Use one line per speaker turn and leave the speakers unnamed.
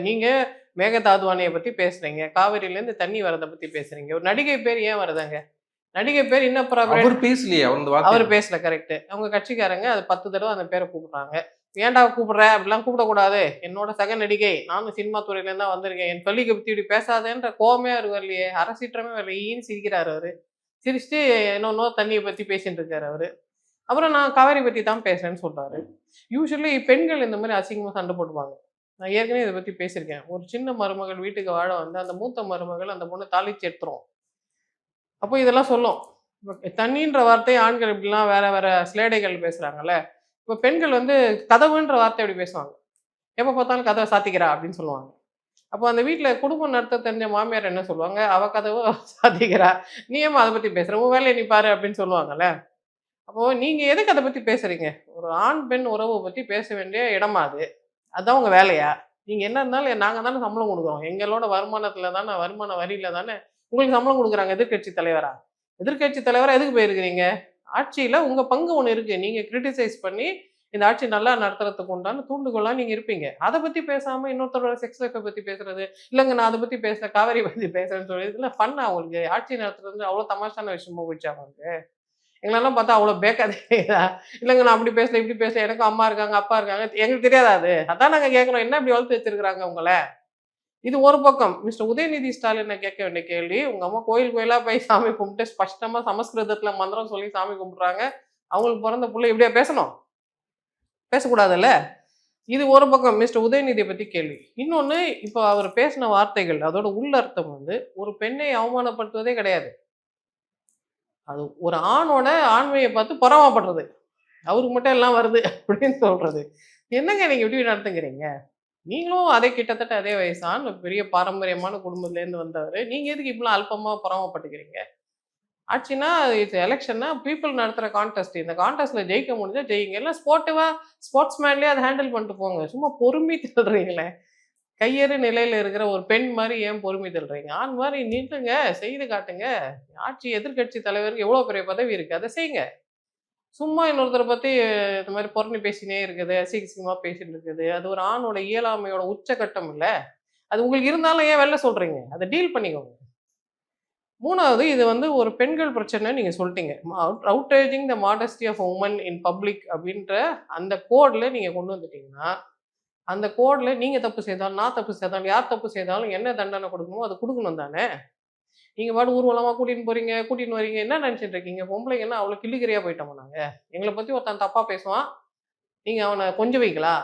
நீங்க மேகதாதுவானைய பத்தி பேசுறீங்க. காவிரியிலேருந்து தண்ணி வரத பத்தி பேசுறீங்க. ஒரு நடிகை பேர் ஏன் வருதுங்க? நடிகை பேர்
அவர் பேசலையே அந்த வார்த்தை.
அவரு பேசல கரெக்ட்டு. அவங்க கட்சிக்காரங்க அது 10 தடவ அந்த பேர கூப்பிடுறாங்க. "ஏன்டா கூப்பிடுற? அப்படிலாம் கூப்பிடக்கூடாது. என்னோட சக நடிகை. நானும் சினிமா துறையிலேருந்து தான் வந்திருக்கேன். என் கொலீக பத்தி இப்படி பேசாதேன்ற" கோவமே அவருக்கு வரலையே. அரை சீற்றமே வரல. ஈன்னு சிரிக்கிறாரு அவரு. சிரிச்சுட்டு என்னன்னோ தண்ணிய பத்தி பேசிட்டு இருக்காரு அவரு. அப்புறம் நான் காவேரி பத்தி தான் பேசுறேன்னு சொல்றாரு. யூசுவலி பெண்கள் இந்த மாரி அசிங்கமா சண்டை போட்டுப்பாங்க. நான் ஏற்கனவே இத பத்தி பேசியிருக்கேன். ஒரு சின்ன மருமகள் வீட்டுக்கு வாழ வந்து அந்த மூத்த மருமகள் அந்த பொண்ண தாளிச்சு எடுத்துரும். அப்போ இதெல்லாம் சொல்லும். தண்ணீன்ற வார்த்தை ஆண்கள் இப்படிலாம் வேற வேற சிலேடைகள் பேசுறாங்கல்ல. இப்ப பெண்கள் வந்து கதவுன்ற வார்த்தை எப்படி பேசுவாங்க. எப்ப பார்த்தாலும் கதவ சாத்திக்கிறா அப்படின்னு சொல்லுவாங்க. அப்போ அந்த வீட்ல குடும்பம் நடத்த தெரிஞ்ச மாமியார் என்ன சொல்லுவாங்க, அவ கதவ சாத்திக்கிறா. நீ ஏம்மா அத பத்தி பேசுற? உன் வேலைய நீ பாரு அப்படின்னு சொல்லுவாங்கல்ல. அப்போ நீங்க எதுக்கு அத பத்தி பேசுறீங்க? ஒரு ஆண், பெண் உறவ பத்தி பேச வேண்டிய இடமா அது? அதான் உங்க வேலையா? நீங்க என்ன இருந்தாலும் நாங்க தானே சம்பளம் குடுக்குறோம். எங்களோட வருமானத்துல தானே வருமான வரியில தானே உங்களுக்கு சம்பளம் குடுக்குறாங்க எதிர்க்கட்சி தலைவரா. எதிர்க்கட்சி தலைவரா எதுக்கு போயிருக்கிறீங்க? ஆட்சியில உங்க பங்கு ஒண்ணு இருக்கு. நீங்க கிரிட்டிசைஸ் பண்ணி இந்த ஆட்சி நல்லா நடத்துறதுக்கு உண்டான தூண்டுகோலா நீங்க இருப்பீங்க. அத பத்தி பேசாம இன்னொருத்தரோட செக்ஸ் லைஃப்ப பத்தி பேசுறது, இல்லங்க நான் அத பத்தி பேசல, காவேரி பத்தி பேசுறேன்னு சொல்லி இதெல்லாம் ஃபன்னா உங்களுக்கு? ஆட்சி நடத்துறது வந்து அவ்வளோ தமாஷான விஷயமா போச்சா உங்களுக்கு? எங்களெல்லாம் பார்த்தா அவ்வளோ பேக்காதீங்களா? இல்லங்க நான் அப்படி பேசல, இப்படி பேசல. எனக்கும் அம்மா இருக்காங்க, அப்பா இருக்காங்க. எங்களுக்கு தெரியாதா அது? அதான் நாங்க கேட்கிறோம். என்ன இப்படி வளர்த்து வச்சிருக்கிறாங்க உங்கள? இது ஒரு பக்கம். மிஸ்டர் உதயநிதி ஸ்டாலின கேட்க வேண்டிய கேள்வி, உங்க அம்மா கோயில் கோயிலா போய் சாமி கும்பிட்டு ஸ்பஷ்டமா சமஸ்கிருதத்துல மந்திரம் சொல்லி சாமி கும்பிடுறாங்க. அவங்களுக்கு பொறந்த புள்ள இப்படியா பேசணும்? பேசக்கூடாதுல்ல? இது ஒரு பக்கம் மிஸ்டர் உதயநிதிய பத்தி கேள்வி. இன்னொன்னு இப்போ அவர் பேசின வார்த்தைகள், அதோட உள்ளர்த்தம் வந்து ஒரு பெண்ணை அவமானப்படுத்துவதே கிடையாது. அது ஒரு ஆணோட ஆண்மைய பார்த்து பொறாமப்படுறது. அவருக்கு மட்டும் எல்லாம் வருது அப்படின்னு சொல்றது. என்னங்க நீங்க இப்படி நடத்துங்கிறீங்க? நீங்களும் அதே கிட்டத்தட்ட அதே வயசுதான். பெரிய பாரம்பரியமான குடும்பத்திலேருந்து வந்தவரு. நீங்க எதுக்கு இப்படிலாம் அல்பமா பொறாமப்பட்டுக்கிறீங்க? ஆட்சின்னா இது எலக்ஷன்னா பீப்பிள் நடத்துற கான்டெஸ்ட். இந்த கான்டெஸ்ட்ல ஜெயிக்க முடிஞ்சா ஜெயிங்க. இல்ல ஸ்போர்ட்ஸ் மேன்லயே அத ஹேண்டில் பண்ணிட்டு போங்க. சும்மா பொறுமை தள்றீங்களே. கையறு நிலையில இருக்கிற ஒரு பெண் மாரி ஏன் பொறுமை தள்றீங்க? ஆண் மாரி நில்லுங்க, செய்து காட்டுங்க. ஆட்சி எதிர்க்கட்சி தலைவருக்கு எவ்வளோ பெரிய பதவி இருக்கு. அத செய்யுங்க. சும்மா இன்னொருத்தர பத்தி இந்த மாரி புரணி பேசினே இருக்குது. அசிங்கமா பேசிட்டு இருக்குது. அது ஒரு ஆணோட இயலாமையோட உச்சகட்டம் இல்ல. அது உங்களுக்கு இருந்தாலும் ஏன் வெளில சொல்றீங்க? அத டீல் பண்ணிக்கோங்க. 3வது இது வந்து ஒரு பெண்கள் பிரச்சனைன்னு நீங்க சொல்ட்டீங்க. Outraging the modesty of woman in public அப்படின்ற அந்த கோட்ல நீங்க கொண்டு வந்துட்டீங்கன்னா, அந்த கோட்ல நீங்க தப்பு செய்தாலும், நான் தப்பு செய்தாலும், யார் தப்பு செய்தாலும் என்ன தண்டனை குடுக்கணுமோ அத குடுக்கணும் தானே! நீங்க பாட்டுக்கு ஊர்வலமா கூட்டின்னு போறீங்க, கூட்டின்னு வரீங்க. என்ன நெனச்சுட்டு இருக்கீங்க? பொம்பளைங்கன்னா அவ்வளோ கிள்ளிக்கிறியா போயிட்டோமா நாங்க? எங்கள பத்தி ஒருத்தன் தப்பா பேசுவான். நீங்க அவன கொஞ்சுவீங்களா?